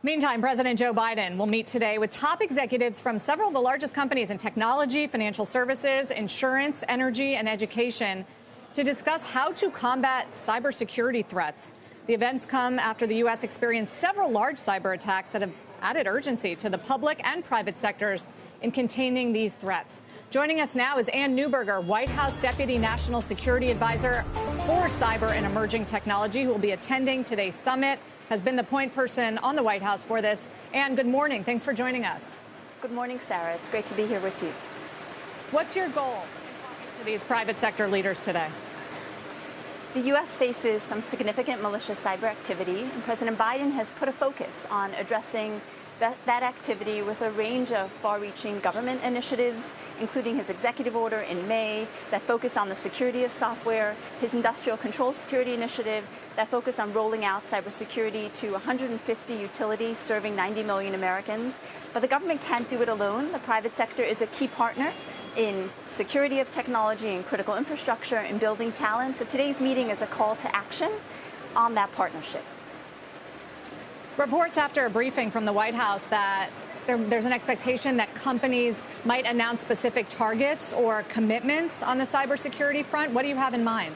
Meantime, President Joe Biden will meet today with top executives from several of the largest companies in technology, financial services, insurance, energy, and education to discuss how to combat cybersecurity threats. The events come after the U.S. experienced several large cyber attacks that have added urgency to the public and private sectors in containing these threats. Joining us now is Ann Neuberger, White House Deputy National Security Advisor for Cyber and Emerging Technology, who will be attending today's summit, has been the point person on the White House for this. Ann, good morning. Thanks for joining us. Good morning, Sarah. It's great to be here with you. What's your goal in talking to these private sector leaders today? The U.S. faces some significant malicious cyber activity, and President Biden has put a focus on addressing that activity with a range of far-reaching government initiatives, including his executive order in May that focused on the security of software, his industrial control security initiative that focused on rolling out cybersecurity to 150 utilities serving 90 million Americans. But the government can't do it alone. The private sector is a key partner in security of technology and critical infrastructure and building talent. So today's meeting is a call to action on that partnership. Reports after a briefing from the White House that there's an expectation that companies might announce specific targets or commitments on the cybersecurity front. What do you have in mind?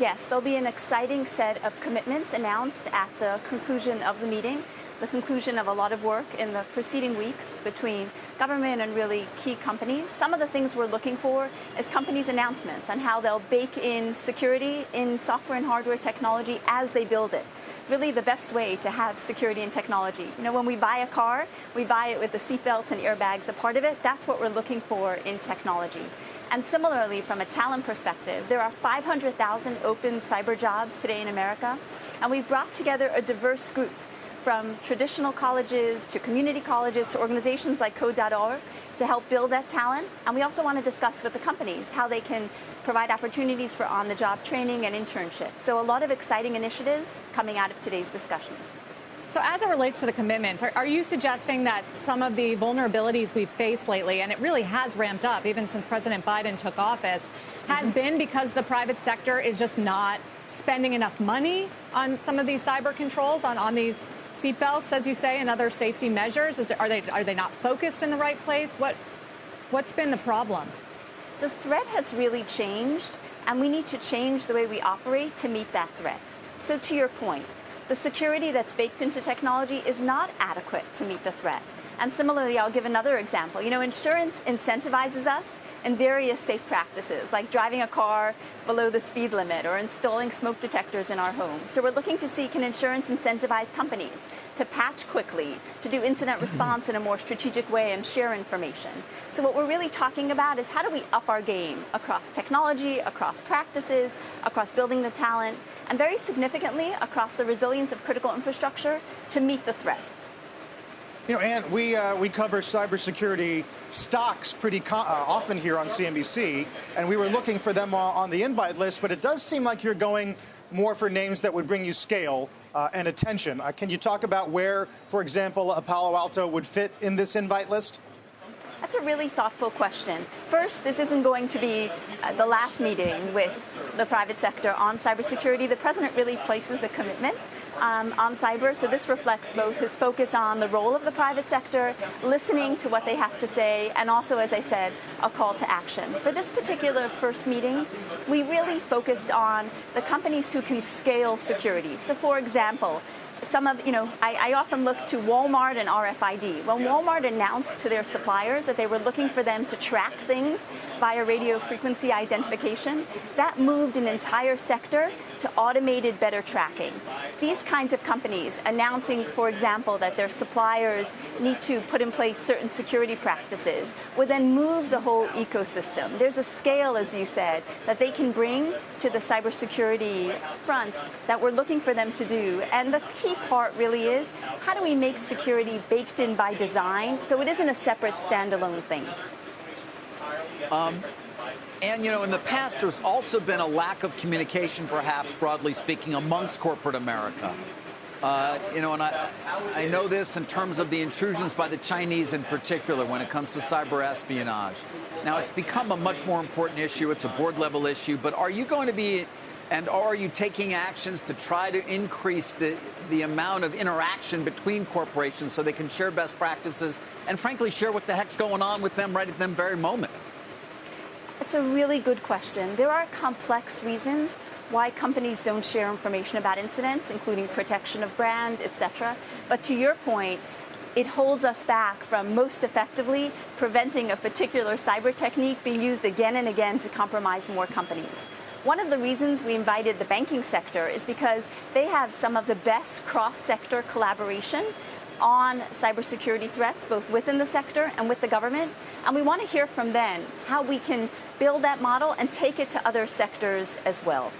Yes, there'll be an exciting set of commitments announced at the conclusion of the meeting, the conclusion of a lot of work in the preceding weeks between government and really key companies. Some of the things we're looking for is companies' announcements on how they'll bake in security in software and hardware technology as they build it. Really the best way to have security and technology. You know, when we buy a car, we buy it with the seatbelts and airbags a part of it. That's what we're looking for in technology. And similarly, from a talent perspective, there are 500,000 open cyber jobs today in America, and we've brought together a diverse group from traditional colleges to community colleges to organizations like Code.org to help build that talent. And we also want to discuss with the companies how they can provide opportunities for on-the-job training and internships. So a lot of exciting initiatives coming out of today's discussions. So as it relates to the commitments, are you suggesting that some of the vulnerabilities we've faced lately, and it really has ramped up even since President Biden took office, has been because the private sector is just not spending enough money on some of these cyber controls, on these seatbelts, as you say, and other safety measures? Are they not focused in the right place? What's been the problem? The threat has really changed, and we need to change the way we operate to meet that threat. So to your point, the security that's baked into technology is not adequate to meet the threat. And similarly, I'll give another example. You know, insurance incentivizes us in various safe practices, like driving a car below the speed limit or installing smoke detectors in our homes. So we're looking to see, can insurance incentivize companies to patch quickly, to do incident response in a more strategic way and share information. So what we're really talking about is how do we up our game across technology, across practices, across building the talent, and very significantly across the resilience of critical infrastructure to meet the threat. You know, Ann, we cover cybersecurity stocks pretty often here on CNBC, and we were looking for them on the invite list, but it does seem like you're going more for names that would bring you scale and attention. Can you talk about where, for example, a Palo Alto would fit in this invite list? That's a really thoughtful question. First, this isn't going to be the last meeting with the private sector on cybersecurity. The president really places a commitment on cyber, so this reflects both his focus on the role of the private sector, listening to what they have to say, and also, as I said, a call to action. For this particular first meeting, we really focused on the companies who can scale security. So, for example, I often look to Walmart and RFID. When Walmart announced to their suppliers that they were looking for them to track things via radio frequency identification, that moved an entire sector to automated better tracking. These kinds of companies announcing, for example, that their suppliers need to put in place certain security practices would then move the whole ecosystem. There's a scale, as you said, that they can bring to the cybersecurity front that we're looking for them to do. And the key part really is, how do we make security baked in by design so it isn't a separate standalone thing? And, you know, in the past, there's also been a lack of communication, perhaps, broadly speaking, amongst corporate America. And I know this in terms of the intrusions by the Chinese in particular when it comes to cyber espionage. Now, it's become a much more important issue. It's a board-level issue. But are you going to be And are you taking actions to try to increase the amount of interaction between corporations so they can share best practices and, frankly, share what the heck's going on with them right at the very moment? It's a really good question. There are complex reasons why companies don't share information about incidents, including protection of brand, etc. But to your point, it holds us back from most effectively preventing a particular cyber technique being used again and again to compromise more companies. One of the reasons we invited the banking sector is because they have some of the best cross-sector collaboration on cybersecurity threats, both within the sector and with the government. And we want to hear from them how we can build that model and take it to other sectors as well.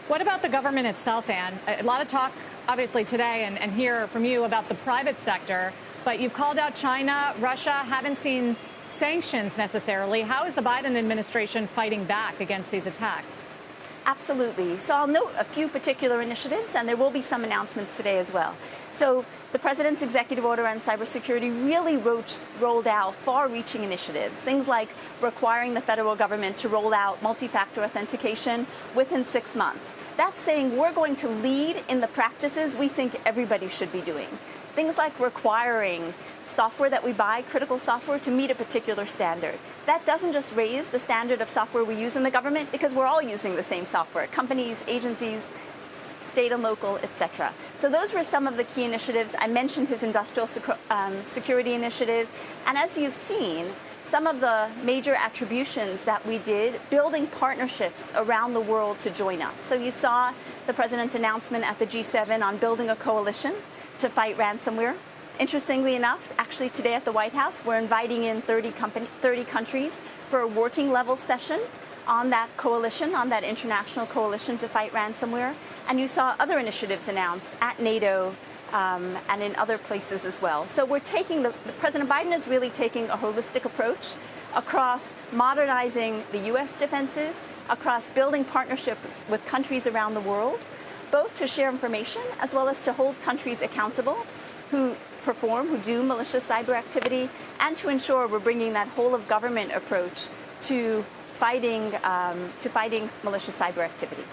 What about the government itself, Anne? A lot of talk, obviously, today and hear from you about the private sector, but you've called out China, Russia, haven't seen sanctions necessarily. How is the Biden administration fighting back against these attacks? Absolutely. So I'll note a few particular initiatives, and there will be some announcements today as well. So the president's executive order on cybersecurity really rolled out far-reaching initiatives, things like requiring the federal government to roll out multi-factor authentication within 6 months. That's saying we're going to lead in the practices we think everybody should be doing. Things like requiring software that we buy, critical software, to meet a particular standard. That doesn't just raise the standard of software we use in the government, because we're all using the same software, companies, agencies, state and local, etc. So those were some of the key initiatives. I mentioned his industrial security initiative. And as you've seen, some of the major attributions that we did, building partnerships around the world to join us. So you saw the president's announcement at the G7 on building a coalition to fight ransomware. Interestingly enough, actually today at the White House, we're inviting in 30 countries for a working level session on that coalition, on that international coalition to fight ransomware. And you saw other initiatives announced at NATO and in other places as well. So we're taking President Biden is really taking a holistic approach across modernizing the U.S. defenses, across building partnerships with countries around the world, both to share information as well as to hold countries accountable who do malicious cyber activity, and to ensure we're bringing that whole of government approach to fighting malicious cyber activity.